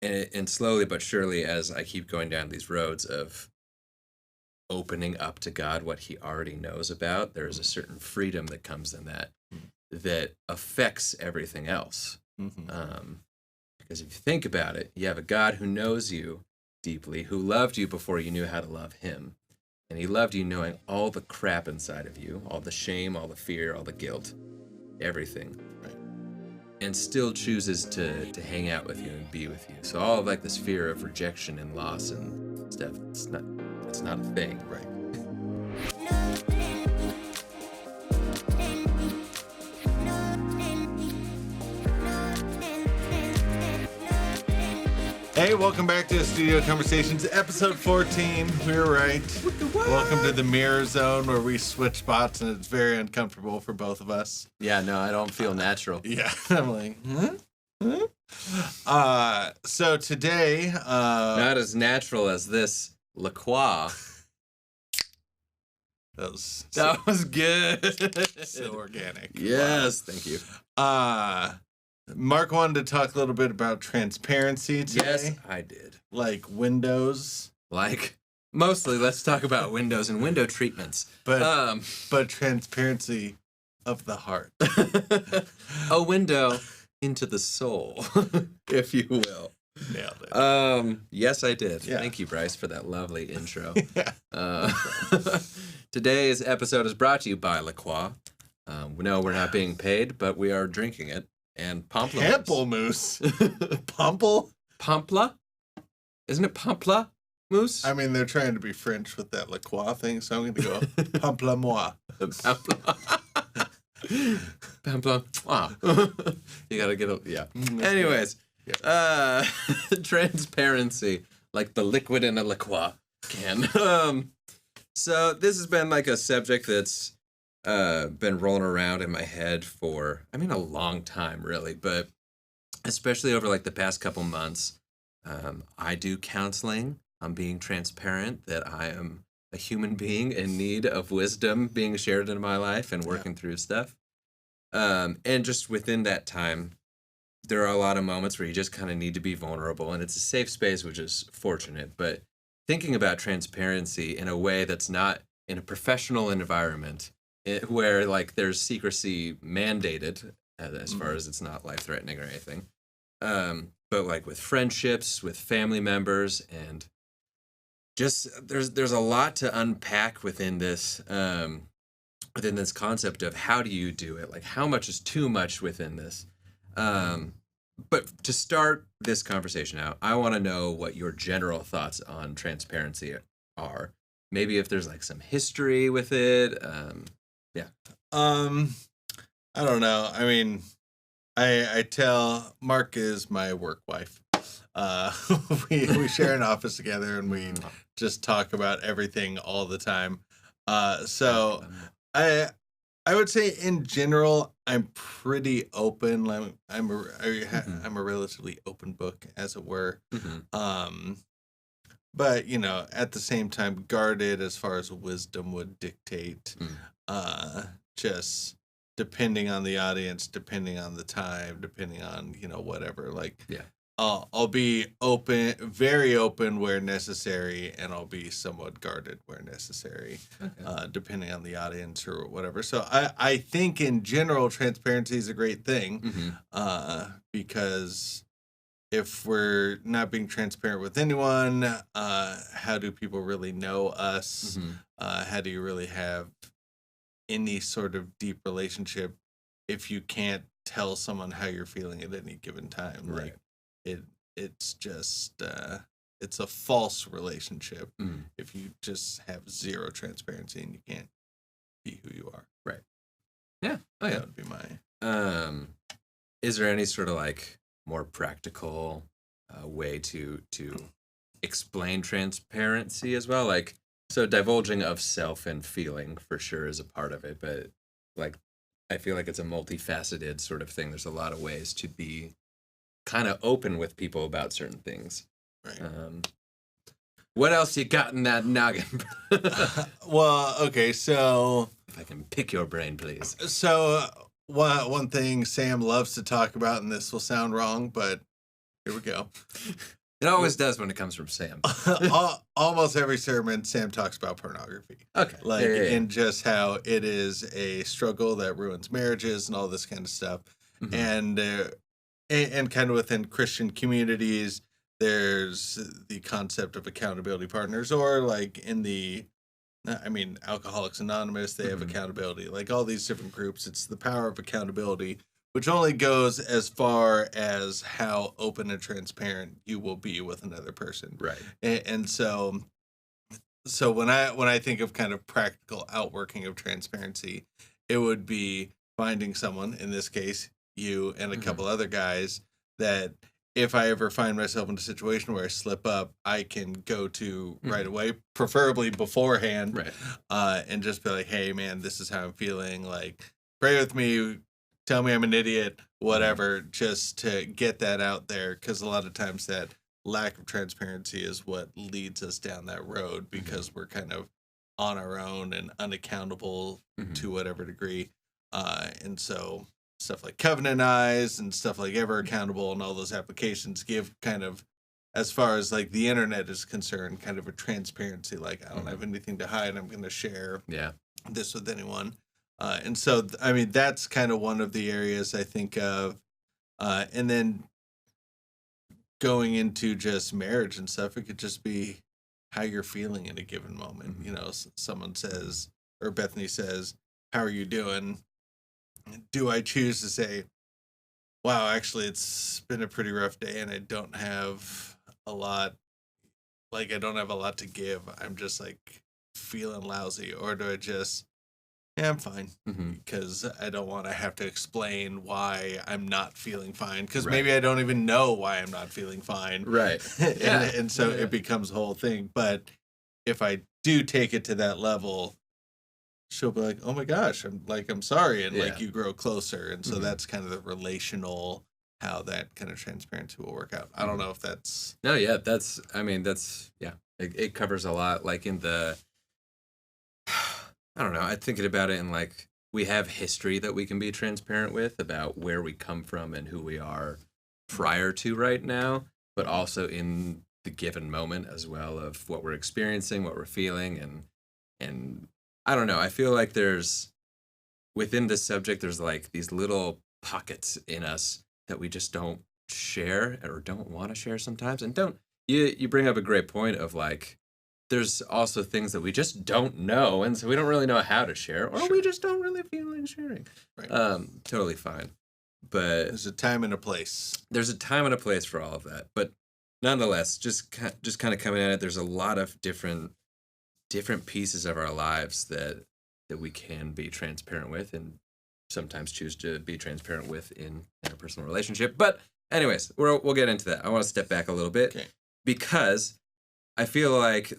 and slowly but surely, as I keep going down these roads of opening up to God what he already knows about, there's a certain freedom that comes in that that affects everything else. Because if you think about it, you have a God who knows you deeply, who loved you before you knew how to love him. And he loved you knowing all the crap inside of you, all the shame, all the fear, all the guilt, everything. Right. And still chooses to hang out with you and be with you. So all of like this fear of rejection and loss and stuff, it's not a thing. Right. Hey, welcome back to Studio Conversations, episode 14. We're right. Welcome to the mirror zone where we switch spots and it's very uncomfortable for both of us. Yeah, no, I don't feel natural. Yeah, I'm like, so today, Not as natural as this La Croix. that was That was good. so organic. Yes, thank you. Mark wanted to talk a little bit about transparency today. Yes, I did. Like windows. Like, mostly, let's talk about windows and window treatments. But transparency of the heart. A window into the soul, if you will. Nailed it. Yes, I did. Yeah. Thank you, Bryce, for that lovely intro. Yeah. Today's episode is brought to you by La Croix. No, we're not being paid, but we are drinking it. And pamplemousse. Pamplemousse. Pumple? Pampla? Isn't it pampla mousse? I mean, they're trying to be French with that La Croix thing, so I'm going to go pamplemousse. Pampla. Wow. You gotta get a, yeah. Mm, Anyways, yeah. Transparency, like the liquid in a La Croix can. So this has been like a subject that's been rolling around in my head for, I mean, a long time, really, but especially over like the past couple months. I do counseling. I'm being transparent that I am a human being in need of wisdom being shared in my life and working through stuff. And just within that time, there are a lot of moments where you just kind of need to be vulnerable, and it's a safe space, which is fortunate. But thinking about transparency in a way that's not in a professional environment where like there's secrecy mandated as far as it's not life-threatening or anything. But like with friendships, with family members, and just there's a lot to unpack within this concept of how do you do it? Like how much is too much within this? But to start this conversation out, I want to know what your general thoughts on transparency are. Maybe if there's like some history with it. Yeah. I don't know. I mean, I tell Mark is my work wife. We share an office together and we just talk about everything all the time. So I would say in general, I'm pretty open. I'm a relatively open book, as it were. But you know, at the same time, guarded as far as wisdom would dictate. Just depending on the audience, depending on the time, depending on whatever. Like, Yeah. I'll be open, very open where necessary, and I'll be somewhat guarded where necessary, depending on the audience or whatever. So I think in general, transparency is a great thing, because if we're not being transparent with anyone, how do people really know us? How do you really have any sort of deep relationship if you can't tell someone how you're feeling at any given time? Right. Like it's just it's a false relationship if you just have zero transparency and you can't be who you are. Right. Yeah. Oh, yeah. That would be my. Is there any sort of like more practical way to explain transparency as well? Like, so divulging of self and feeling for sure is a part of it, but like I feel like it's a multifaceted sort of thing. There's a lot of ways to be kind of open with people about certain things. Right. What else you got in that noggin? Well, okay, so If I can pick your brain, please. So one thing Sam loves to talk about, and this will sound wrong, but Here we go. It always does when it comes from Sam. Almost every sermon, Sam talks about pornography. Okay. Like, and just how it is a struggle that ruins marriages and all this kind of stuff. Mhm. And kind of within Christian communities, there's the concept of accountability partners, or like in the, I mean, Alcoholics Anonymous, they have Mhm. accountability. Like all these different groups, it's the power of accountability, which only goes as far as how open and transparent you will be with another person. Right. And so when I think of kind of practical outworking of transparency, it would be finding someone, in this case, you and a Mhm. couple other guys, that if I ever find myself in a situation where I slip up, I can go to right Mhm. away, preferably beforehand, Right. and just be like, "Hey, man, this is how I'm feeling. Like, pray with me, tell me I'm an idiot, whatever," just to get that out there. Because a lot of times that lack of transparency is what leads us down that road, because we're kind of on our own and unaccountable Mhm. to whatever degree. And so stuff like Covenant Eyes and stuff like Ever Accountable and all those applications give kind of, as far as like the internet is concerned, kind of a transparency. Like, I don't have anything to hide. I'm going to share Yeah. this with anyone. And so, I mean, that's kind of one of the areas I think of. And then going into just marriage and stuff, it could just be how you're feeling in a given moment. Mhm. You know, someone says, or Bethany says, "How are you doing?" Do I choose to say, "Wow, actually, it's been a pretty rough day and I don't have a lot, like, I don't have a lot to give. I'm just like feeling lousy," or do I just, "Yeah, I'm fine," Mhm. because I don't want to have to explain why I'm not feeling fine, because Right. maybe I don't even know why I'm not feeling fine. Right. and, Yeah. and so Yeah. it becomes a whole thing. But if I do take it to that level, she'll be like, "Oh my gosh, I'm sorry," and like Yeah. you grow closer. And so Mhm. that's kind of the relational, how that kind of transparency will work out. I don't Mhm. know if that's No, yeah, I mean, yeah, it covers a lot. Like in the, I don't know, I'm thinking about it in like, we have history that we can be transparent with about where we come from and who we are prior to right now, but also in the given moment as well, of what we're experiencing, what we're feeling. And I don't know, I feel like within this subject, there's like these little pockets in us that we just don't share or don't want to share sometimes. And don't you bring up a great point of like, there's also things that we just don't know, and so we don't really know how to share, or we Sure. just don't really feel like sharing. right. Totally fine. But There's a time and a place. there's a time and a place for all of that. But nonetheless, just kind of coming at it, there's a lot of different pieces of our lives that we can be transparent with, and sometimes choose to be transparent with in a personal relationship. But anyways, we'll get into that. I want to step back a little bit, Okay. because I feel like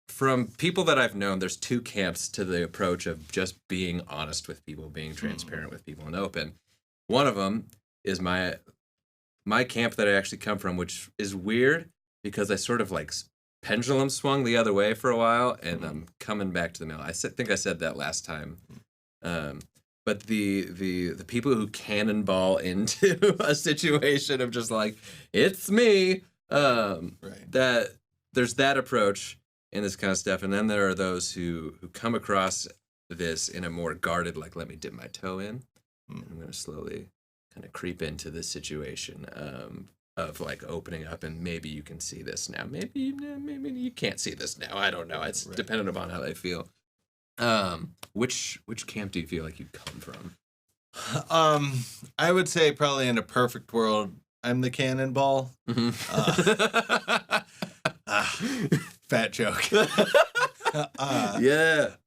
from people that I've known, there's two camps to the approach of just being honest with people, being transparent with people, and open. One of them is my camp that I actually come from, which is weird because I sort of like pendulum swung the other way for a while, and I'm coming back to the middle. Think I said that last time. Um, but the people who cannonball into a situation of just like, it's me, Right. that there's that approach in this kind of stuff, and then there are those who come across this in a more guarded, like, let me dip my toe in, and I'm going to slowly kind of creep into this situation, of like opening up, and maybe you can see this now, maybe you can't see this now. I don't know. It's Right. dependent upon how they feel. Which camp do you feel like you come from? I would say probably in a perfect world, I'm the cannonball. Fat joke. Yeah,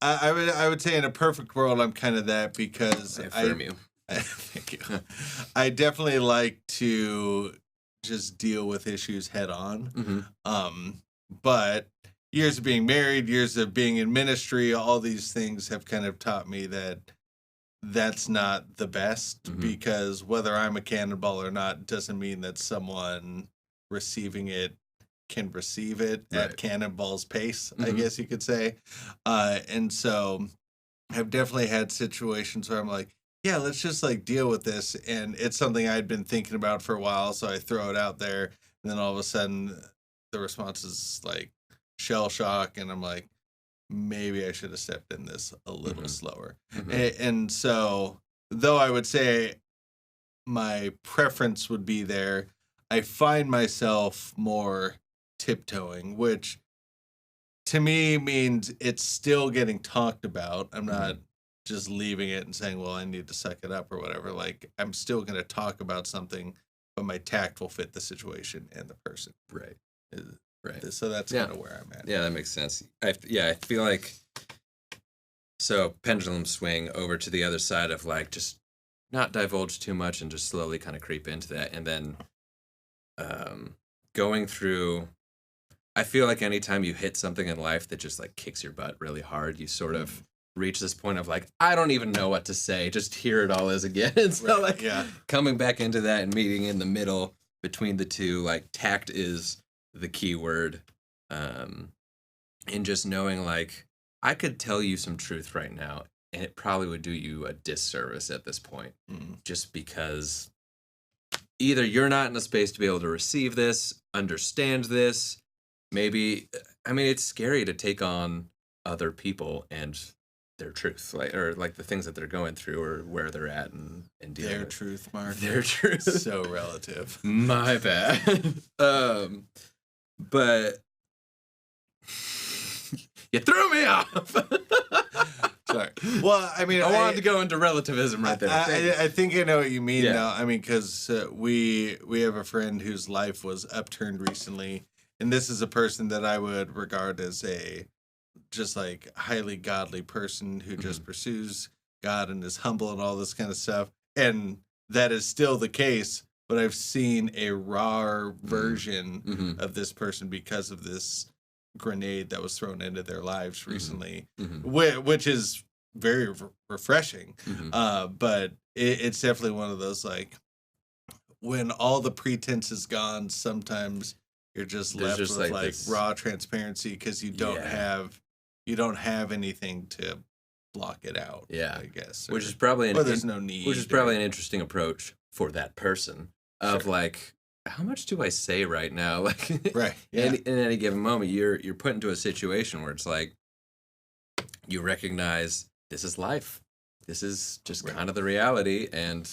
I would say in a perfect world, I'm kind of that, because I affirm you. thank you. I definitely like to just deal with issues head on. But years of being married, years of being in ministry, all these things have kind of taught me that that's not the best, because whether I'm a cannonball or not doesn't mean that someone receiving it can receive it at Right. cannonball's pace, I guess you could say. And so I've definitely had situations where I'm like, yeah, let's just like deal with this. And it's something I'd been thinking about for a while. So I throw it out there. And then all of a sudden, the response is like shell shock. And I'm like, maybe I should have stepped in this a little slower. And so, though I would say my preference would be there, I find myself more tiptoeing, which to me means it's still getting talked about. I'm not just leaving it and saying, well, I need to suck it up or whatever. Like, I'm still going to talk about something, but my tact will fit the situation and the person. Right. Right. So that's kind of where I'm at. Yeah, that makes sense. I feel like, so pendulum swing over to the other side of like just not divulge too much and just slowly kind of creep into that. And then going through, I feel like anytime you hit something in life that just like kicks your butt really hard, you sort of reach this point of like, I don't even know what to say, just hear it all as again. And so coming back into that and meeting in the middle between the two, like tact is the key word. And just knowing like, I could tell you some truth right now and it probably would do you a disservice at this point, just because either you're not in a space to be able to receive this, understand this, maybe, I mean, it's scary to take on other people and their truth, like, or like the things that they're going through or where they're at and dealing Their with. truth, Mark. Their truth. So relative. My bad. But you threw me off. Sorry. Well, I mean, I wanted to go into relativism right there. I think I know what you mean now. I mean, because we have a friend whose life was upturned recently, and this is a person that I would regard as a just like highly godly person who just pursues God and is humble and all this kind of stuff. And that is still the case, but I've seen a raw version of this person because of this grenade that was thrown into their lives recently, which is very refreshing. But it's definitely one of those, like, when all the pretense is gone, sometimes you're just left with like this raw transparency because you don't have anything to block it out. I guess. Which is probably there's no need. Which is probably an interesting approach for that person of like, how much do I say right now? Like, in any given moment, you're put into a situation where it's like, you recognize this is life. This is just kind of the reality, and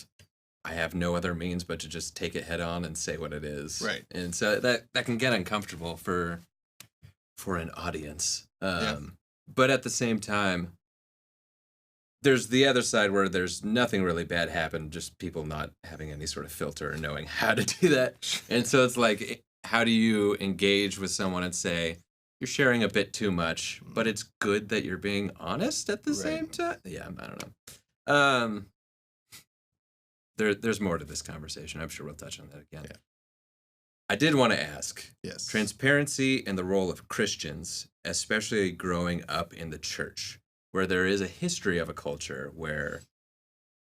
I have no other means but to just take it head on and say what it is. Right. And so that can get uncomfortable for an audience. But at the same time, there's the other side where there's nothing really bad happened, just people not having any sort of filter and knowing how to do that. And so it's like, how do you engage with someone and say, you're sharing a bit too much, but it's good that you're being honest at the same time? Yeah, I don't know. There's more to this conversation. I'm sure we'll touch on that again. Yeah. I did want to ask, transparency and the role of Christians, especially growing up in the church, where there is a history of a culture where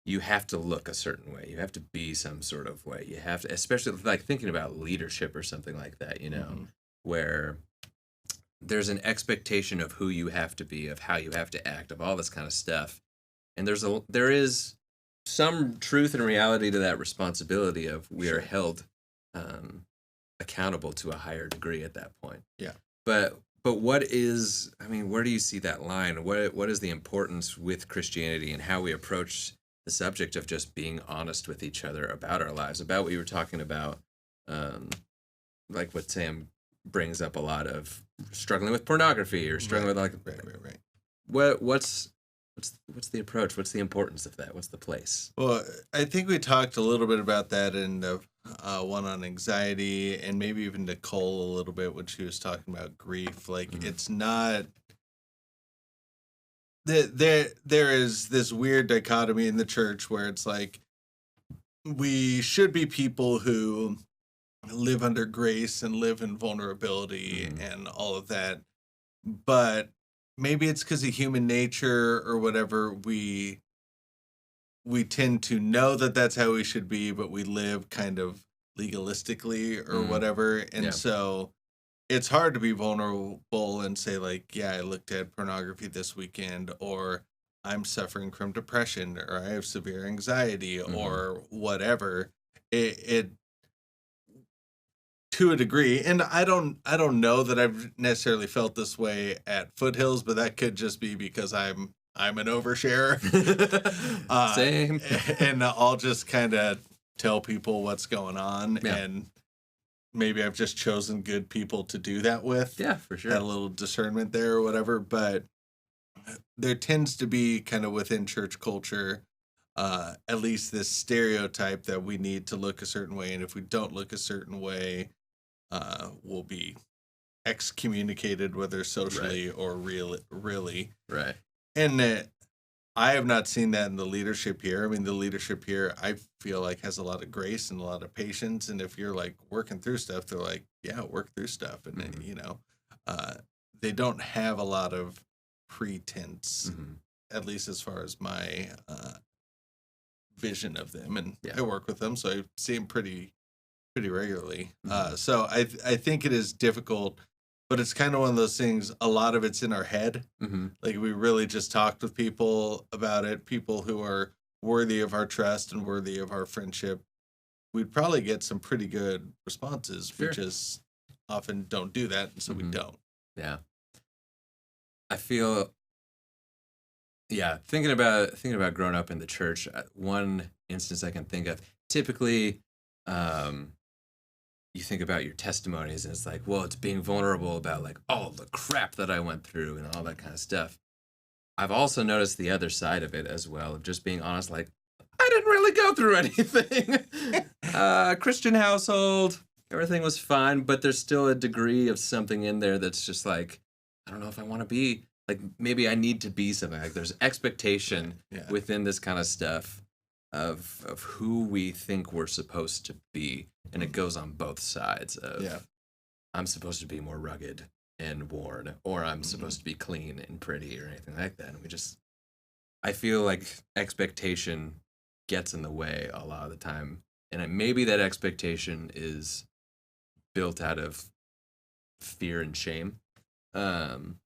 you have to look a certain way. You have to be some sort of way. You have to, especially like thinking about leadership or something like that, you know, where there's an expectation of who you have to be, of how you have to act, of all this kind of stuff. And there is some truth and reality to that responsibility of we are held accountable to a higher degree at that point. Yeah. But what is, I mean, where do you see that line? What is the importance with Christianity and how we approach the subject of just being honest with each other about our lives, about what you were talking about, like what Sam brings up a lot of struggling with pornography or struggling with like, what's the approach? What's the importance of that? What's the place? Well, I think we talked a little bit about that in the one on anxiety, and maybe even Nicole a little bit when she was talking about grief. Like, it's not there is this weird dichotomy in the church where it's like we should be people who live under grace and live in vulnerability and all of that, but maybe it's because of human nature or whatever, we tend to know that that's how we should be, but we live kind of legalistically or whatever. And so it's hard to be vulnerable and say like, yeah, I looked at pornography this weekend, or I'm suffering from depression or I have severe anxiety Mhm. or whatever. It to a degree, and I don't know that I've necessarily felt this way at Foothills, but that could just be because I'm an oversharer. uh, Same. and I'll just kind of tell people what's going on, Yeah. and maybe I've just chosen good people to do that with. Yeah, for sure. Had a little discernment there or whatever, but there tends to be kind of within church culture, at least this stereotype that we need to look a certain way, and if we don't look a certain way, we'll be excommunicated, whether socially or really. Right. And I have not seen that in the leadership here. I mean, the leadership here, I feel like has a lot of grace and a lot of patience. And if you're like working through stuff, they're like, yeah, work through stuff. And Mhm. uh, they don't have a lot of pretense, Mhm. at least as far as my vision of them. And Yeah. I work with them, so I see them pretty regularly. Mhm. So I think it is difficult, but it's kind of one of those things. A lot of it's in our head. Mhm. Like we really just talked with people about it, people who are worthy of our trust and worthy of our friendship. We'd probably get some pretty good responses. We Sure. just often don't do that, and so we Mhm. don't. Yeah. I feel thinking about growing up in the church, one instance I can think of, typically um you think about your testimonies and it's like, well, it's being vulnerable about like all the crap that I went through and all that kind of stuff. I've also noticed the other side of it as well, of just being honest, like, I didn't really go through anything. Christian household, everything was fine, but there's still a degree of something in there that's just like, I don't know if I want to be, like, maybe I need to be something. Like, there's expectation Yeah. within this kind of stuff of who we think we're supposed to be. And it goes on both sides of, Yeah. I'm supposed to be more rugged and worn, or I'm Mhm. supposed to be clean and pretty or anything like that. And I feel like expectation gets in the way a lot of the time. And maybe that expectation is built out of fear and shame, um,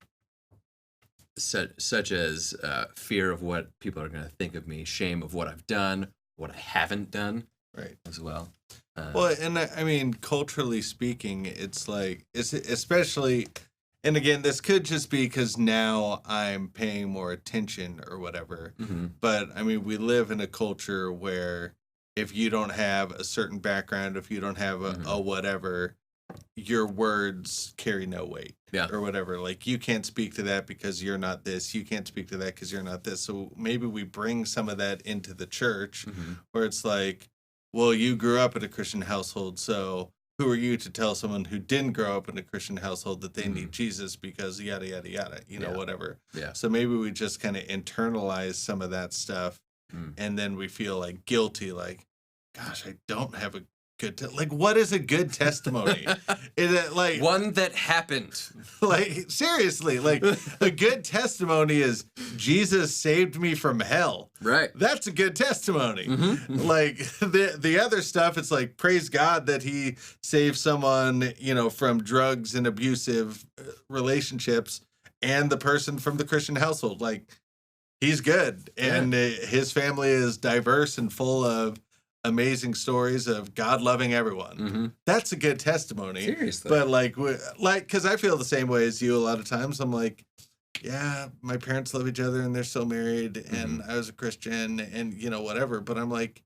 such as fear of what people are going to think of me, shame of what I've done, what I haven't done Right. as well. Well, and I mean, culturally speaking, it's like, it's especially, and again, this could just be because now I'm paying more attention or whatever. Mhm. But I mean, we live in a culture where if you don't have a certain background, if you don't have a whatever, your words carry no weight. Yeah. Or whatever. Like, you can't speak to that because you're not this. You can't speak to that because you're not this. So maybe we bring some of that into the church Mhm. where it's like, well, you grew up in a Christian household, so who are you to tell someone who didn't grow up in a Christian household that they need Jesus because yada yada yada, Yeah. whatever. Yeah. So maybe we just kind of internalize some of that stuff, Mm. and then we feel like guilty, like, gosh, I don't have a good like, what is a good testimony? Is it like One that happened. like seriously, like a good testimony is Jesus saved me from hell. Right. That's a good testimony. Mhm. Like the other stuff, it's like, praise God that he saved someone, from drugs and abusive relationships, and the person from the Christian household. Like, he's good, and his family is diverse and full of amazing stories of God loving everyone. Mhm. That's a good testimony. Seriously. But because I feel the same way as you a lot of times. I'm like, yeah, my parents love each other and they're still married, and I was a Christian, and whatever. But I'm like,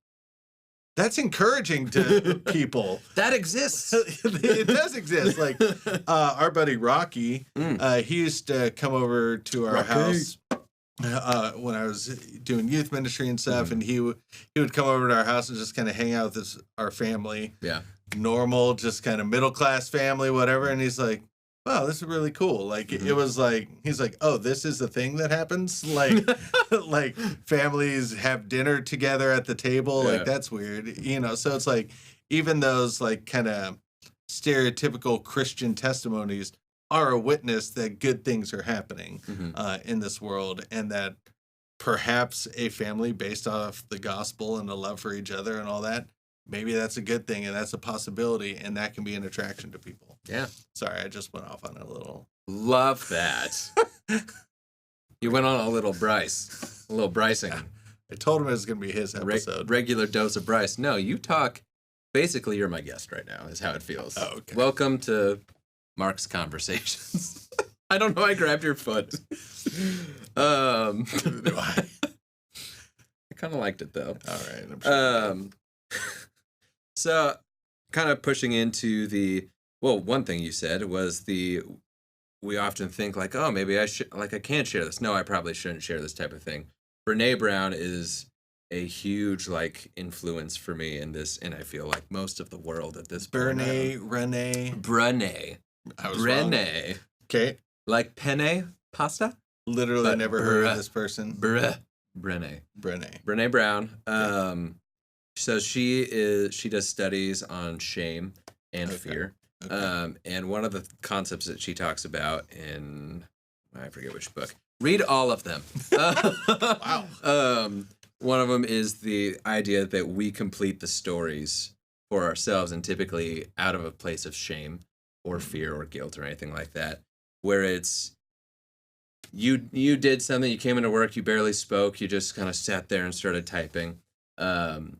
that's encouraging to people. That exists. It does exist. Like our buddy Rocky, Mm. he used to come over to our Rocky. house when I was doing youth ministry and stuff, and he would come over to our house and just kind of hang out with our family. Yeah. Normal, just kind of middle class family, whatever. And he's like, wow, this is really cool. Like, it was like, he's like, oh, this is the thing that happens? Like, like families have dinner together at the table. Yeah. Like, that's weird. So it's like, even those like kind of stereotypical Christian testimonies are a witness that good things are happening in this world, and that perhaps a family based off the gospel and the love for each other and all that, maybe that's a good thing, and that's a possibility, and that can be an attraction to people. Yeah. Sorry, I just went off on a little. Love that. You went on a little Bryce. A little Brycing. I told him it was going to be his episode. Regular dose of Bryce. No, you talk. Basically, you're my guest right now, is how it feels. Oh, okay. Welcome to Mark's Conversations. I don't know. I grabbed your foot. Do I? I kind of liked it, though. All right. I'm sure. So, kind of pushing into one thing you said was we often think like, oh, maybe I can't share this. No, I probably shouldn't share this type of thing. Brene Brown is a huge like influence for me in this, and I feel like most of the world at this point. Brené. I was wrong. Okay. Like penne pasta. Literally But never heard of this person. Brené. Brene Brown. So she does studies on shame and fear. Okay. And one of the concepts that she talks about in, I forget which book. Read all of them. Wow. One of them is the idea that we complete the stories for ourselves, and typically out of a place of shame or fear or guilt or anything like that, where it's you did something, you came into work, you barely spoke, you just kind of sat there and started typing, and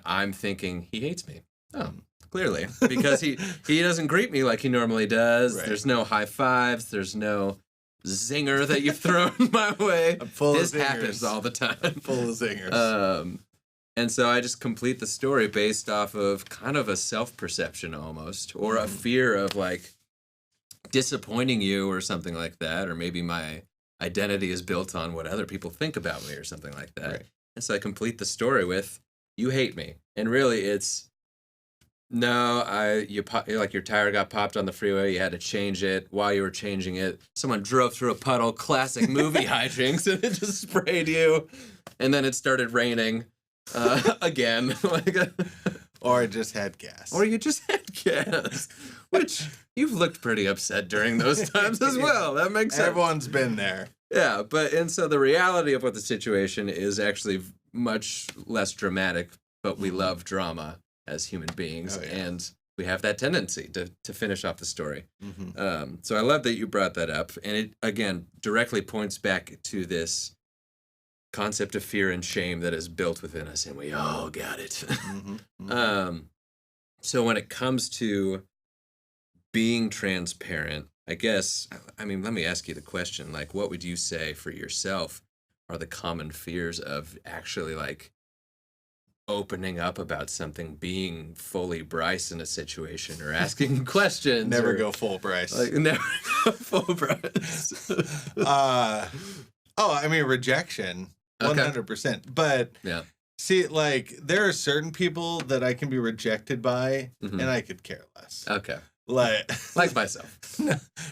I'm thinking he hates me. Oh, clearly, because he doesn't greet me like he normally does. Right. There's no high fives. There's no zinger that you've thrown my way. I'm full This of zingers. happens all the time. I'm full of zingers. And so I just complete the story based off of kind of a self-perception almost, or a fear of like disappointing you or something like that, or maybe my identity is built on what other people think about me or something like that. Right. And so I complete the story with, you hate me. And really it's, no, like your tire got popped on the freeway. You had to change it. While you were changing it, someone drove through a puddle. Classic movie hijinks, and it just sprayed you. And then it started raining again. Or I just had gas. Or you just had gas, which you've looked pretty upset during those times as well. That makes sense. Everyone's been there. Yeah, and so the reality of what the situation is actually much less dramatic, but we love drama as human beings, and we have that tendency to finish off the story. Mm-hmm. So I love that you brought that up, and it again directly points back to this concept of fear and shame that is built within us, and we all got it. Mm-hmm. Mm-hmm. So when it comes to being transparent, I guess, I mean, let me ask you the question, like, what would you say for yourself are the common fears of actually like opening up about something, being fully Bryce in a situation, or asking questions? Never or, go full Bryce. Like, never go full Bryce. I mean, rejection, 100%. But yeah, see, like, there are certain people that I can be rejected by, Mhm. and I could care less. okay, Like myself.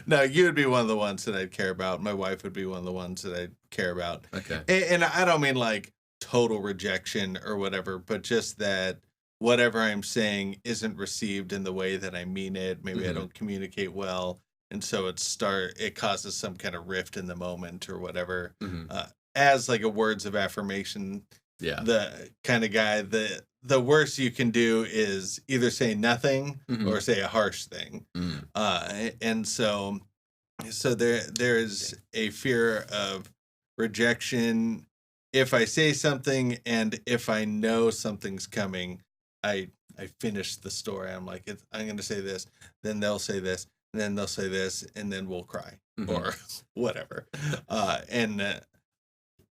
No, you would be one of the ones that I'd care about. My wife would be one of the ones that I'd care about. Okay, And I don't mean like total rejection or whatever, but just that whatever I'm saying isn't received in the way that I mean it. Maybe I Mhm. don't communicate well, and so it causes some kind of rift in the moment or whatever. Mhm. As like a words of affirmation, yeah, the kind of guy that the worst you can do is either say nothing Mhm. or say a harsh thing. Mm. And so there's a fear of rejection if I say something, and if I know something's coming, I finish the story. I'm like, I'm going to say this, then they'll say this, and then they'll say this, and then we'll cry Mhm. or whatever.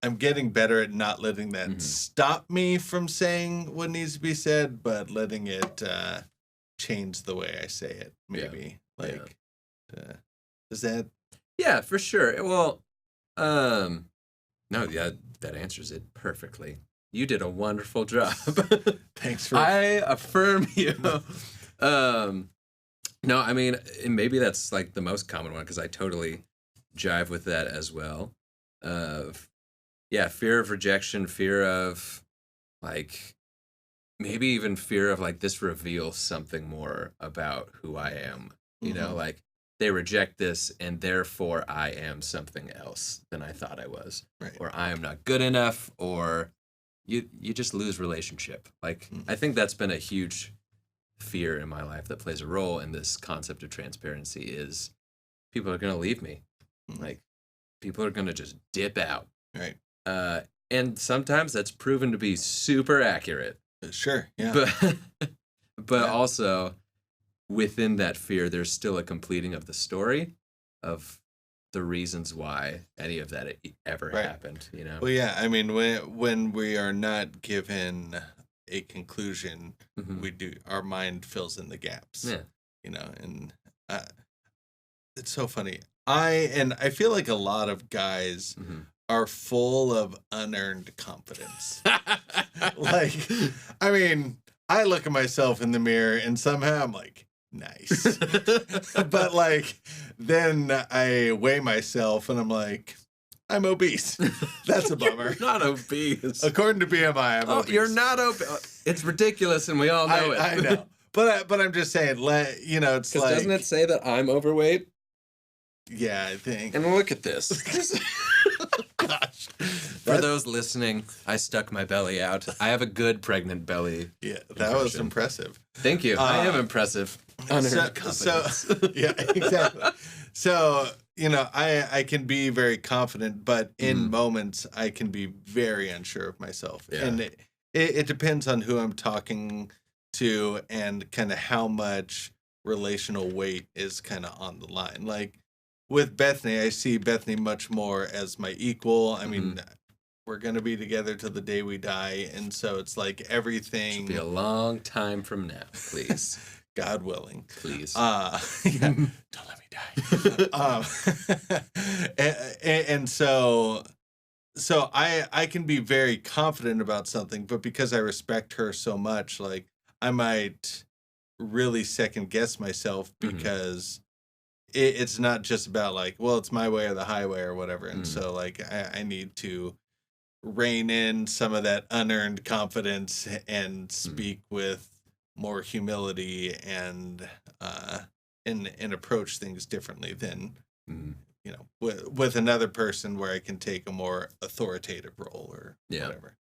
I'm getting better at not letting that Mhm. stop me from saying what needs to be said, but letting it change the way I say it. Maybe does that? Yeah, for sure. Well, no, yeah, that answers it perfectly. You did a wonderful job. Thanks for. I affirm you. No, I mean, and maybe that's like the most common one because I totally jive with that as well. Fear of rejection, fear of like maybe even fear of like this reveals something more about who I am. You know, Mhm. like they reject this and therefore I am something else than I thought I was. Right. Or I am not good enough, or you just lose relationship. Like I think that's been a huge fear in my life that plays a role in this concept of transparency is people are going to leave me. Mhm. Like people are going to just dip out. Right. And sometimes that's proven to be super accurate. Sure. Yeah. But Yeah. also within that fear, there's still a completing of the story of the reasons why any of that ever Right. happened, you know? Well, yeah. I mean, when we are not given a conclusion, Mhm. our mind fills in the gaps. Yeah. You know, and uh, it's so funny. I feel like a lot of guys Mhm. are full of unearned confidence. Like, I mean, I look at myself in the mirror and somehow I'm like, nice. But like, then I weigh myself and I'm like, I'm obese. That's a bummer. You're not obese. According to BMI, I'm Oh, obese. you're not obese. It's ridiculous, and we all know it. I know. But I'm just saying, you know, it's Because like, doesn't it say that I'm overweight? yeah, I think. And look at this. Gosh. For those listening, I stuck my belly out. I have a good pregnant belly. Yeah, that was impression. impressive. Thank you. I am impressive. Unearned confidence. Yeah, exactly. So, you know, I can be very confident, but in moments I can be very unsure of myself. Yeah. And it depends on who I'm talking to and kind of how much relational weight is kind of on the line. Like with Bethany, I see Bethany much more as my equal. I mean, we're going to be together till the day we die. And so it's like everything. Should be a long time from now, please. God willing. Please. Yeah, don't let me die. And so I can be very confident about something, but because I respect her so much, like I might really second guess myself because it's not just about like, well, it's my way or the highway or whatever. And so like I need to rein in some of that unearned confidence and speak with more humility and approach things differently than you know with another person where I can take a more authoritative role or whatever.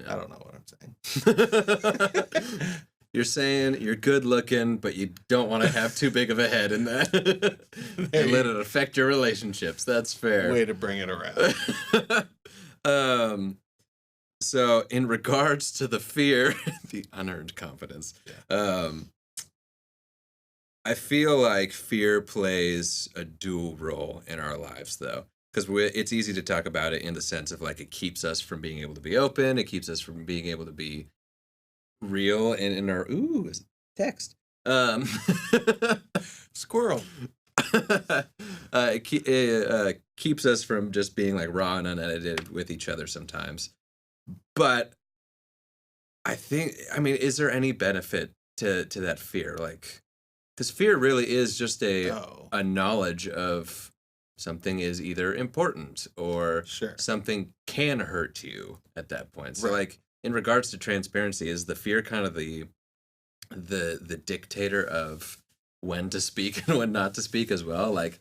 I don't know what I'm saying. You're saying you're good looking, but you don't want to have too big of a head in that. And let it affect your relationships. That's fair. Way to bring it around. So in regards to the fear, the unearned confidence, I feel like fear plays a dual role in our lives, though, because it's easy to talk about it in the sense of like it keeps us from being able to be open, it keeps us from being able to be real and in our text. Squirrel. It keeps us from just being like raw and unedited with each other sometimes. But I mean, is there any benefit to that fear? Like, because fear really is just a knowledge of something is either important or something can hurt you at that point. So like in regards to transparency, is the fear kind of the dictator of when to speak and when not to speak as well? Like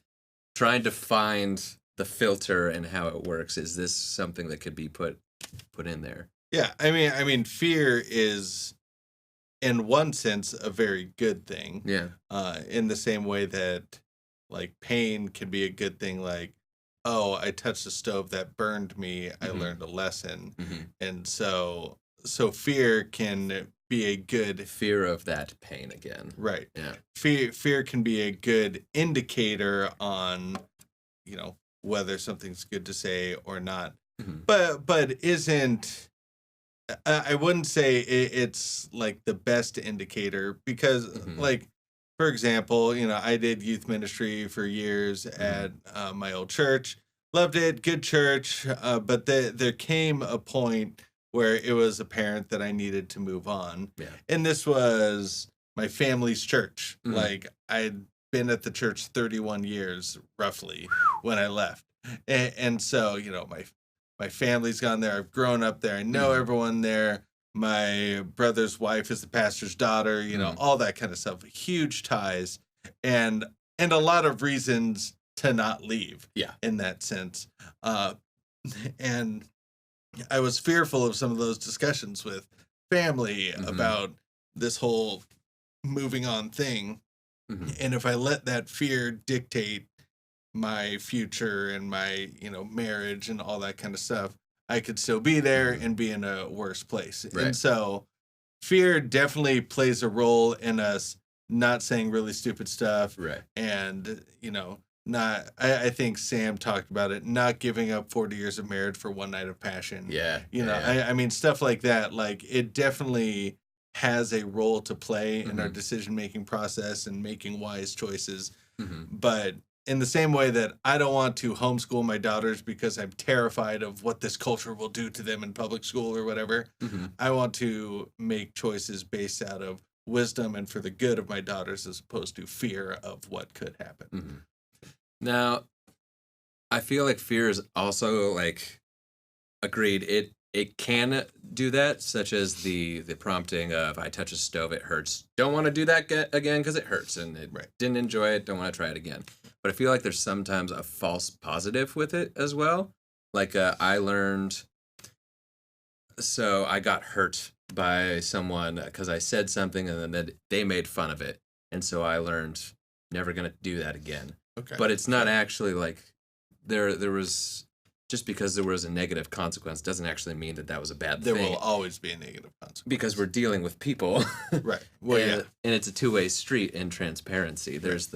trying to find the filter and how it works. Is this something that could be put in there? Yeah, I mean, fear is, in one sense, a very good thing. Yeah. In the same way that, like, pain can be a good thing. Like, oh, I touched a stove that burned me. I learned a lesson, and so fear can be a good fear of that pain again. Right. Yeah. Fear can be a good indicator on, you know, whether something's good to say or not. But isn't. I wouldn't say it's like the best indicator because, like, for example, you know, I did youth ministry for years at my old church. Loved it, good church. But there came a point where it was apparent that I needed to move on. Yeah. And this was my family's church. Like, I'd been at the church 31 years, roughly, when I left. And so, you know, my family's gone there. I've grown up there. I know everyone there. My brother's wife is the pastor's daughter, you know, all that kind of stuff. Huge ties and a lot of reasons to not leave. Yeah. In that sense. And I was fearful of some of those discussions with family about this whole moving on thing. And if I let that fear dictate my future and my, you know, marriage and all that kind of stuff, I could still be there and be in a worse place. Right. And so fear definitely plays a role in us not saying really stupid stuff. Right. And, not, I think Sam talked about it, not giving up 40 years of marriage for one night of passion. Yeah. I mean, stuff like that, like it definitely has a role to play in our decision-making process and making wise choices. But in the same way that I don't want to homeschool my daughters because I'm terrified of what this culture will do to them in public school or whatever, I want to make choices based out of wisdom and for the good of my daughters as opposed to fear of what could happen. Now, I feel like fear is also like agreed. It can do that, such as the prompting of I touch a stove, it hurts. Don't want to do that again because it hurts, and it didn't enjoy it. Don't want to try it again. But I feel like there's sometimes a false positive with it as well. Like I learned, so I got hurt by someone because I said something and then they made fun of it, and so I learned never gonna do that again. Okay. But it's not actually like there was, just because there was a negative consequence doesn't actually mean that was a bad thing. There will always be a negative consequence. Because we're dealing with people. Right. Well, and it's a two-way street in transparency. There's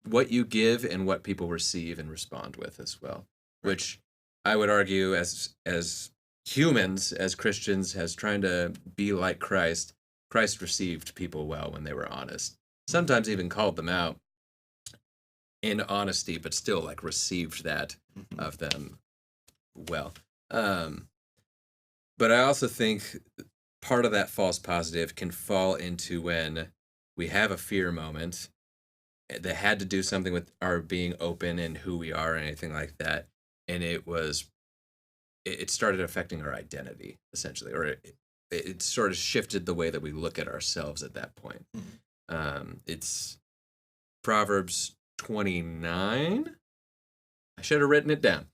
what you give and what people receive and respond with as well. Right. Which I would argue as humans, as Christians, as trying to be like Christ received people well when they were honest. Sometimes even called them out in honesty, but still like received that of them well. But I also think part of that false positive can fall into when we have a fear moment that had to do something with our being open and who we are and anything like that. And it started affecting our identity essentially, or it sort of shifted the way that we look at ourselves at that point. It's Proverbs 29. I should have written it down.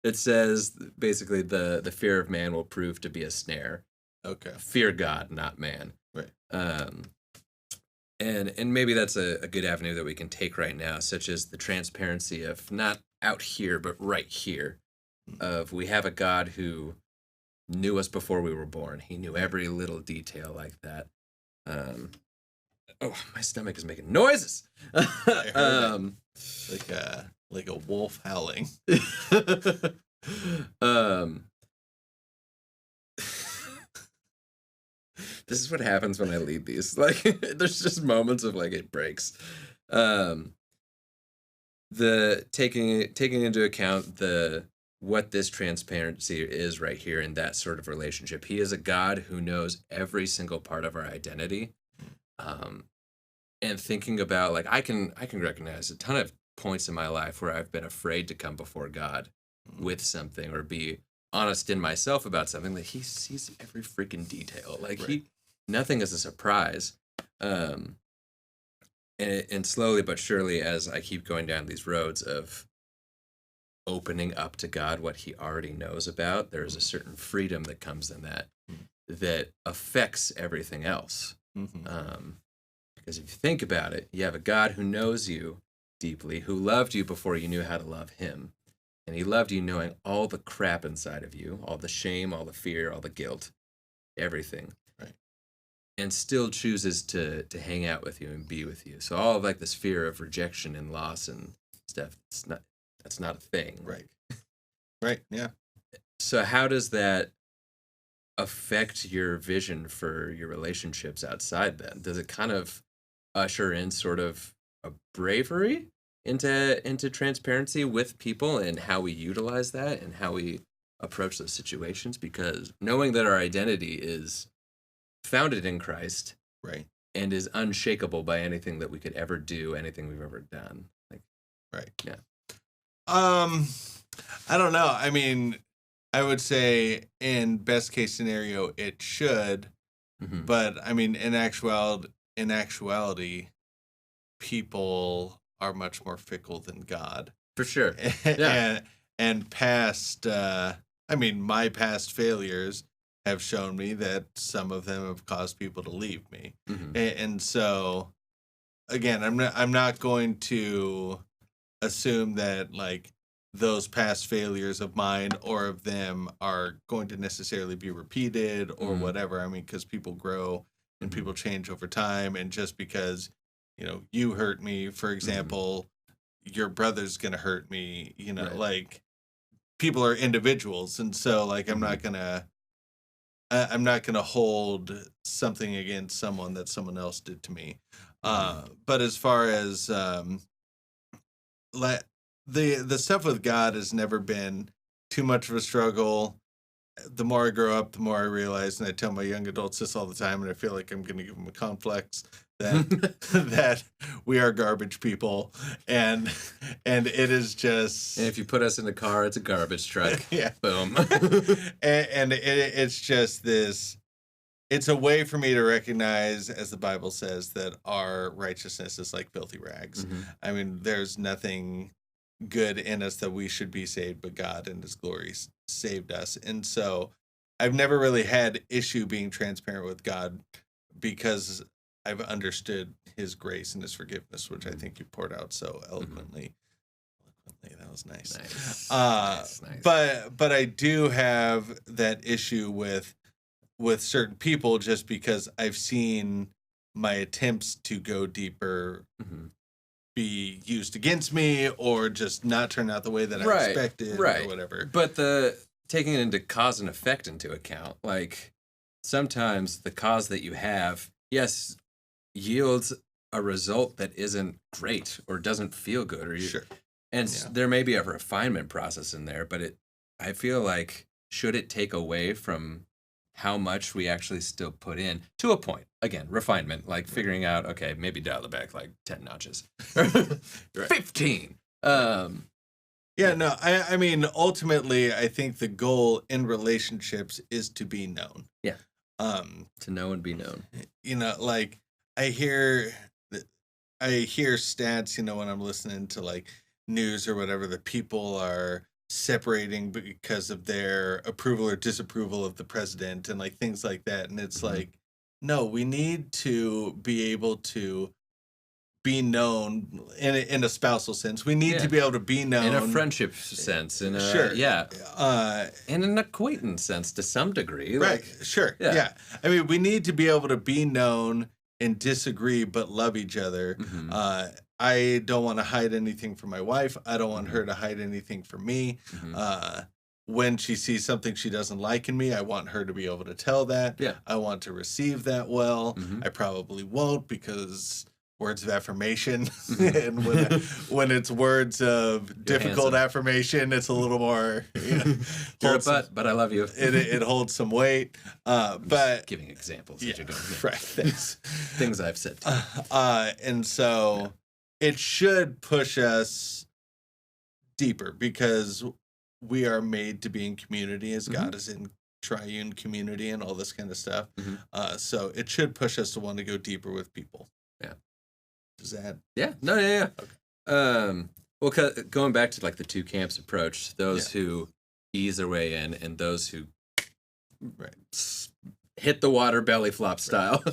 It says basically the fear of man will prove to be a snare. Okay. Fear God, not man. Right. And maybe that's a good avenue that we can take right now, such as the transparency of not out here, but right here. Of we have a God who knew us before we were born. He knew every little detail like that. Oh, my stomach is making noises. I heard like a wolf howling. This is what happens when I lead these. Like, there's just moments of like it breaks. The taking into account what this transparency is right here in that sort of relationship. He is a God who knows every single part of our identity. And thinking about like I can recognize a ton of points in my life where I've been afraid to come before God with something or be honest in myself about something that he sees every freaking detail. Like nothing is a surprise. And slowly but surely, as I keep going down these roads of opening up to God what he already knows about, there is a certain freedom that comes in that affects everything else. Because if you think about it, you have a God who knows you deeply, who loved you before you knew how to love him. And he loved you knowing all the crap inside of you, all the shame, all the fear, all the guilt, everything. Right. And still chooses to hang out with you and be with you. So all of like this fear of rejection and loss and stuff, that's not a thing. Right. Right. Yeah. So how does that affect your vision for your relationships outside then? Does it kind of usher in sort of a bravery into transparency with people and how we utilize that and how we approach those situations? Because knowing that our identity is founded in Christ, right, and is unshakable by anything that we could ever do, anything we've ever done. Like, right. Yeah. I don't know. I mean, I would say in best case scenario, it should, but I mean, in actuality, people are much more fickle than God. For sure. Yeah. and past, my past failures have shown me that some of them have caused people to leave me. And so, again, I'm not going to assume that like those past failures of mine or of them are going to necessarily be repeated or whatever. I mean, because people grow and people change over time. And just because, you hurt me, for example, your brother's going to hurt me, Right. like people are individuals. And so like, I'm not going to hold something against someone that someone else did to me. But as far as the stuff with God has never been too much of a struggle. The more I grow up, the more I realize, and I tell my young adults this all the time, and I feel like I'm going to give them a complex that that we are garbage people, and it is just. And if you put us in a car, it's a garbage truck. Yeah. Boom. and it's just this. It's a way for me to recognize, as the Bible says, that our righteousness is like filthy rags. I mean, there's nothing good in us that we should be saved, but God in his glory saved us. And so I've never really had issue being transparent with God because I've understood his grace and his forgiveness, which I think you poured out so eloquently. That was nice. Nice. But I do have that issue with certain people just because I've seen my attempts to go deeper be used against me or just not turn out the way that I expected or whatever. But taking it into cause and effect into account, like sometimes the cause that you have, yes, yields a result that isn't great or doesn't feel good, or and there may be a refinement process in there, but I feel like should it take away from how much we actually still put in to a point. Again, refinement, like figuring out, okay, maybe dial it back like 10 notches. 15. I mean, ultimately, I think the goal in relationships is to be known. Yeah. To know and be known. Like I hear stats, when I'm listening to like news or whatever, that people are separating because of their approval or disapproval of the president and like things like that. And it's like, no, we need to be able to be known in a spousal sense. We need to be able to be known in a friendship sense, in a in an acquaintance sense to some degree. Right. I mean, we need to be able to be known and disagree but love each other. I don't want to hide anything from my wife. I don't want her to hide anything from me. When she sees something she doesn't like in me, I want her to be able to tell that. Yeah. I want to receive that well. I probably won't because words of affirmation and when it's words of difficult affirmation, it's a little more you're a butt, but I love you. It holds some weight. But giving examples right, thanks. Things I've said to and so it should push us deeper because we are made to be in community as God is in triune community and all this kind of stuff. So it should push us to want to go deeper with people. Yeah. Does that? Yeah. No. Yeah. Okay. Well, going back to like the two camps approach, those who ease their way in and those who hit the water belly flop style.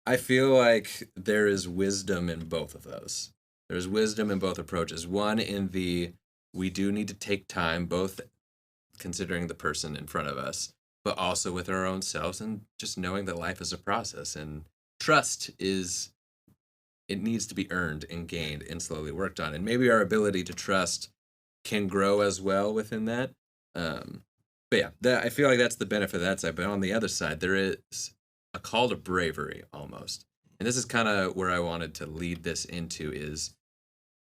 I feel like there is wisdom in both of those. There's wisdom in both approaches. One in we do need to take time, both considering the person in front of us, but also with our own selves and just knowing that life is a process and trust it needs to be earned and gained and slowly worked on. And maybe our ability to trust can grow as well within that. But yeah, I feel like that's the benefit of that side. But on the other side, there is a call to bravery almost. And this is kind of where I wanted to lead this into is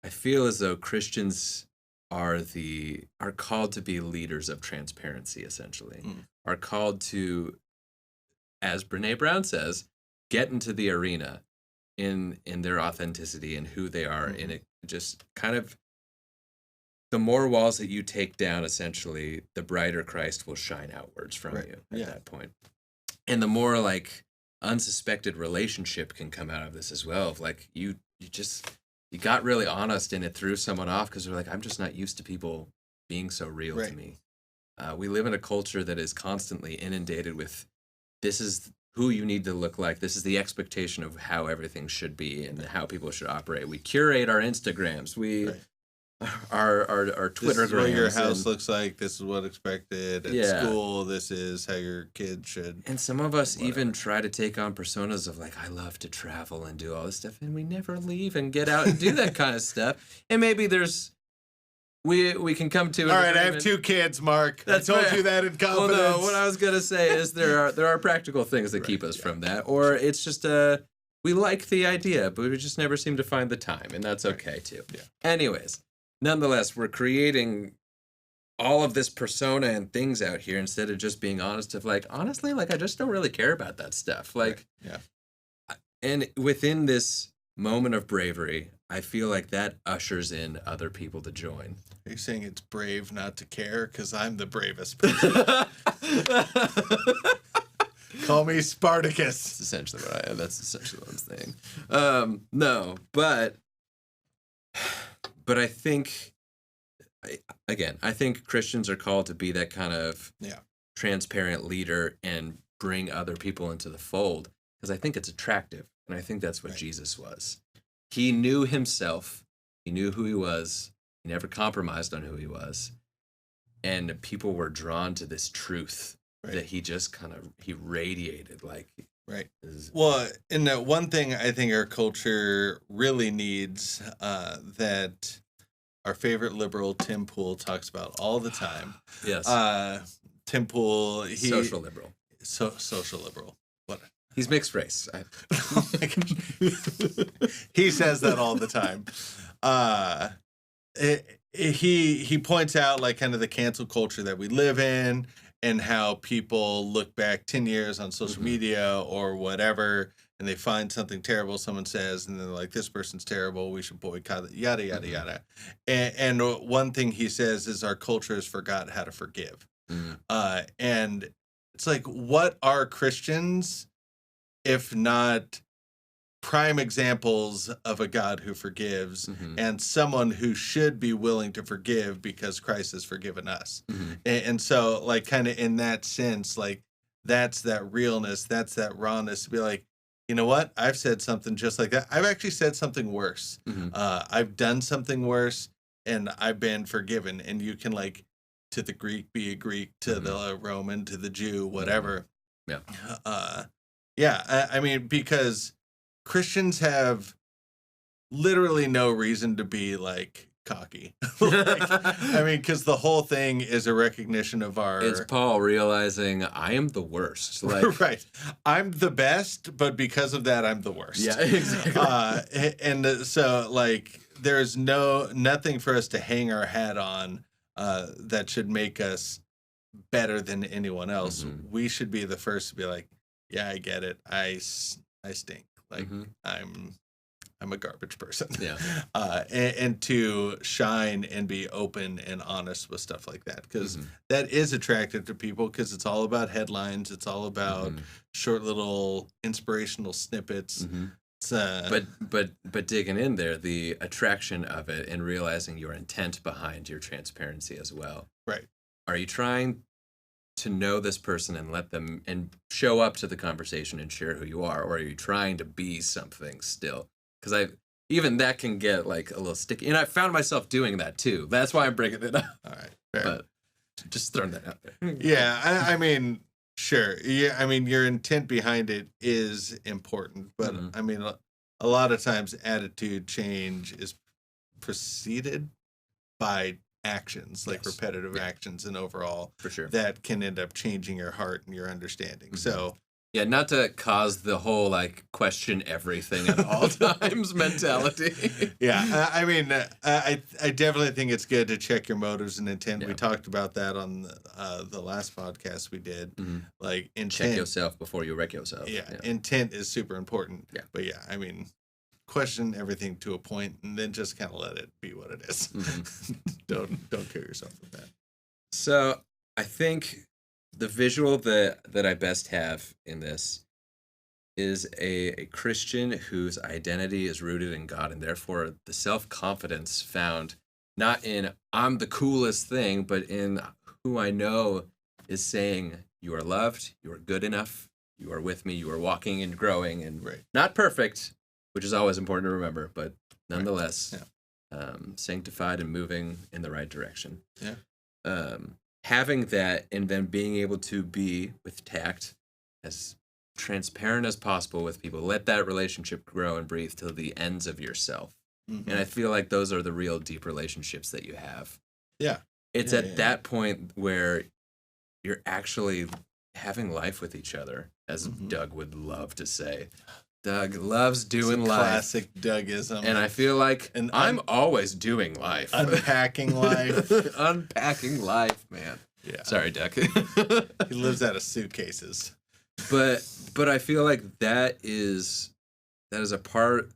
I feel as though Christians are called to be leaders of transparency, essentially. Are called to, as Brene Brown says, get into the arena in their authenticity and who they are. And it just kind of, the more walls that you take down, essentially, the brighter Christ will shine outwards from you at that point. And the more like unsuspected relationship can come out of this as well. Of like you got really honest and it threw someone off because they're like, I'm just not used to people being so real to me. We live in a culture that is constantly inundated with, this is who you need to look like. This is the expectation of how everything should be and how people should operate. We curate our Instagrams. our Twitter. This is what your house looks like. This is what expected at school. This is how your kid should. And some of us even try to take on personas of like, I love to travel and do all this stuff, and we never leave and get out and do that kind of stuff. And maybe we can come to. All right, I have 2 kids, Mark. I told you that in confidence. Well, no, what I was gonna say is there are practical things that keep us from that, or it's just we like the idea, but we just never seem to find the time, and that's okay too. Yeah. Anyways, nonetheless, we're creating all of this persona and things out here instead of just being honest of like, honestly, like I just don't really care about that stuff. Like, and within this moment of bravery, I feel like that ushers in other people to join. Are you saying it's brave not to care? Because I'm the bravest person. Call me Spartacus. That's essentially what I'm saying. No, but I think, I think Christians are called to be that kind of transparent leader and bring other people into the fold, because I think it's attractive, and I think that's what Jesus was. He knew himself. He knew who he was. He never compromised on who he was. And people were drawn to this truth that he just he radiated like. Right. Well, and that one thing I think our culture really needs that our favorite liberal, Tim Pool, talks about all the time. Yes. Tim Pool, social liberal. Social liberal. What? He's mixed race. Oh my gosh. He says that all the time. He points out like kind of the cancel culture that we live in and how people look back 10 years on social media or whatever, and they find something terrible someone says, and they're like, this person's terrible, we should boycott it, yada, yada, yada. And one thing he says is our culture has forgot how to forgive. And it's like, what are Christians if not prime examples of a God who forgives and someone who should be willing to forgive because Christ has forgiven us. And so like kind of in that sense, like that's that realness, that's that rawness to be like, you know what? I've said something just like that. I've actually said something worse. I've done something worse and I've been forgiven. And you can like, to the Greek, be a Greek, to the Roman, to the Jew, whatever. I mean, because Christians have literally no reason to be like cocky. I mean, because the whole thing is a recognition of our. It's Paul realizing I am the worst. Like, right. I'm the best, but because of that, I'm the worst. Yeah, exactly. And so, like, there's nothing for us to hang our hat on that should make us better than anyone else. We should be the first to be like, yeah, I get it. I stink. Like I'm a garbage person. Yeah. And to shine and be open and honest with stuff like that, because that is attractive to people, because it's all about headlines. It's all about short little inspirational snippets. But digging in there, the attraction of it and realizing your intent behind your transparency as well. Right. Are you trying to know this person and let them and show up to the conversation and share who you are, or are you trying to be something still? Because even that can get like a little sticky, and I found myself doing that too. That's why I'm bringing it up. All right, fair. But just throwing that out there. Yeah, I mean, sure. Yeah, I mean, your intent behind it is important, but I mean, a lot of times attitude change is preceded by actions, like repetitive actions, and overall, for sure, that can end up changing your heart and your understanding. So, yeah, not to cause the whole like question everything at all times mentality. Yeah, I mean, I definitely think it's good to check your motives and intent. We talked about that on the last podcast we did. Like intent, check yourself before you wreck yourself. Yeah, intent is super important. Yeah, but yeah, I mean, question everything to a point and then just kind of let it be what it is. Don't kill yourself with that. So I think the visual that I best have in this is a Christian whose identity is rooted in God, and therefore the self-confidence found not in I'm the coolest thing, but in who I know is saying you are loved, you are good enough, you are with me, you are walking and growing, and not perfect, which is always important to remember, but nonetheless, sanctified and moving in the right direction. Yeah. Having that and then being able to be with tact as transparent as possible with people. Let that relationship grow and breathe till the ends of yourself. Mm-hmm. And I feel like those are the real deep relationships that you have. Yeah. It's at that point where you're actually having life with each other, as Doug would love to say. Doug loves doing life. Classic Dougism. And I feel like I'm always doing life. Unpacking life. Unpacking life, man. Yeah. Sorry, Doug. He lives out of suitcases. But I feel like that is a part.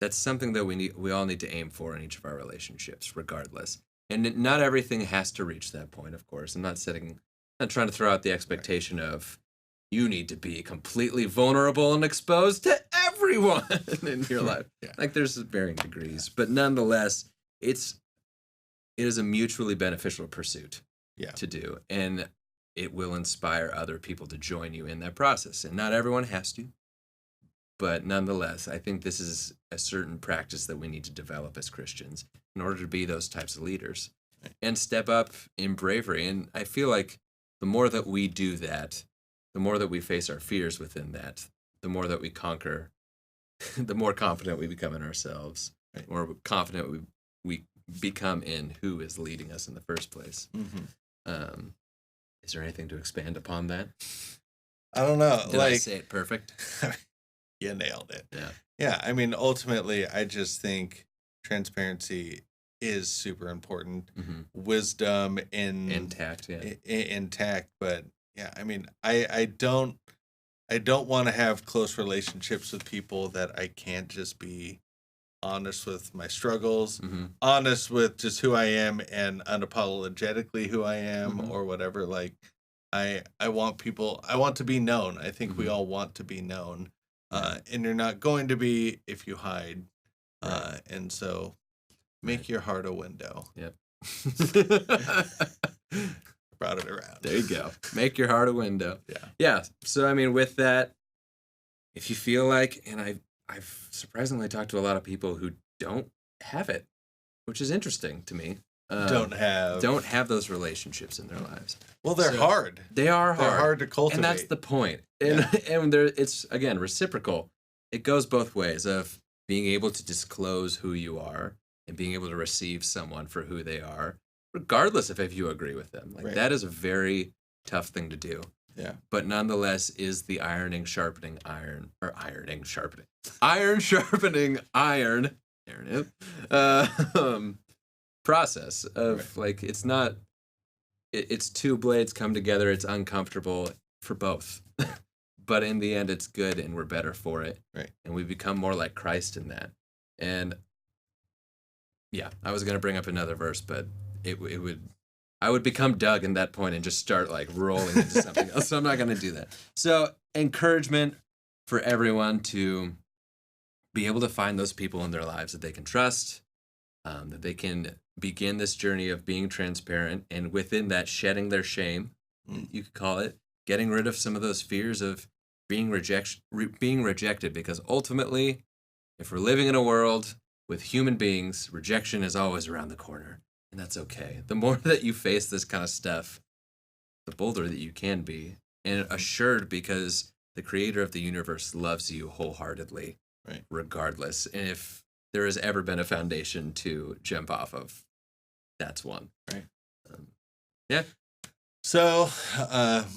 That's something that we all need to aim for in each of our relationships, regardless. And not everything has to reach that point, of course. I'm not trying to throw out the expectation of you need to be completely vulnerable and exposed to everyone in your life. Yeah. Like there's varying degrees, but nonetheless, it is a mutually beneficial pursuit to do, and it will inspire other people to join you in that process. And not everyone has to, but nonetheless, I think this is a certain practice that we need to develop as Christians in order to be those types of leaders and step up in bravery. And I feel like the more that we do that, the more that we face our fears within that, the more that we conquer, the more confident we become in ourselves, the more confident we become in who is leading us in the first place. Mm-hmm. Is there anything to expand upon that? I don't know. Did I say it perfect? You nailed it. Yeah. Yeah. I mean, ultimately, I just think transparency is super important. Mm-hmm. Wisdom and tact, tact. But yeah, I mean, I don't want to have close relationships with people that I can't just be honest with my struggles, honest with just who I am and unapologetically who I am or whatever. Like I want to be known. I think we all want to be known. And you're not going to be if you hide. Right. And so make your heart a window. Yep. Brought it around. There you go. Make your heart a window. Yeah. Yeah. So, I mean, with that, if you feel like, and I've surprisingly talked to a lot of people who don't have it, which is interesting to me. Don't have those relationships in their lives. Well, they're hard. They are hard. They're hard to cultivate. And that's the point. And it's, again, reciprocal. It goes both ways of being able to disclose who you are and being able to receive someone for who they are, regardless of if you agree with them. Like that is a very tough thing to do. Yeah. But nonetheless is the iron sharpening iron. Process of like, it's not, it's two blades come together. It's uncomfortable for both, but in the end it's good and we're better for it. Right. And we become more like Christ in that. And yeah, I was going to bring up another verse, but I would become Doug in that point and just start like rolling into something else. So I'm not going to do that. So encouragement for everyone to be able to find those people in their lives that they can trust, that they can begin this journey of being transparent, and within that shedding their shame, you could call it, getting rid of some of those fears of being rejected, because ultimately, if we're living in a world with human beings, rejection is always around the corner. And that's okay. The more that you face this kind of stuff, the bolder that you can be, and assured, because the creator of the universe loves you wholeheartedly, regardless. And if there has ever been a foundation to jump off of, that's one. Right. Yeah. So,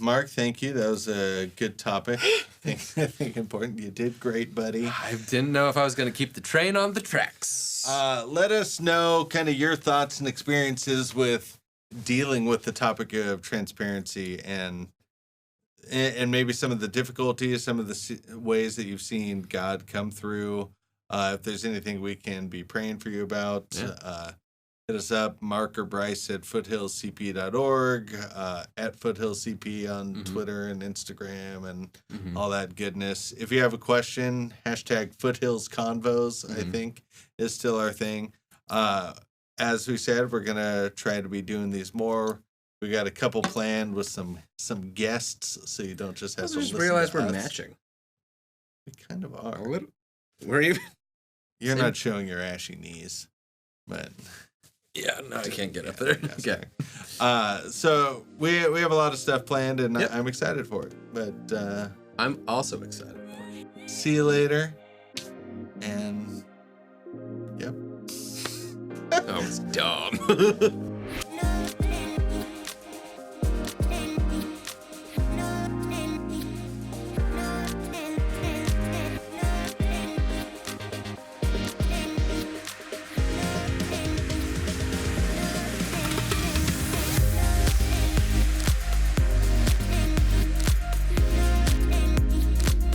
Mark, thank you. That was a good topic. I think important. You did great, buddy. I didn't know if I was going to keep the train on the tracks. Let us know kind of your thoughts and experiences with dealing with the topic of transparency and maybe some of the difficulties, some of the ways that you've seen God come through. If there's anything we can be praying for you about, hit us up, Mark or Bryce at foothillscp.org, at foothillscp on Twitter and Instagram and all that goodness. If you have a question, hashtag foothillsconvos, I think, is still our thing. As we said, we're going to try to be doing these more. We got a couple planned with some guests, so you don't just have to listen to us. I just realized we're matching. We kind of are. We're even. You're Same. not showing your ashy knees, but Yeah, no, I can't get up there. yeah, Okay. so we have a lot of stuff planned, and Yep. I'm excited for it. But I'm also excited. see you later, and yep. That was dumb.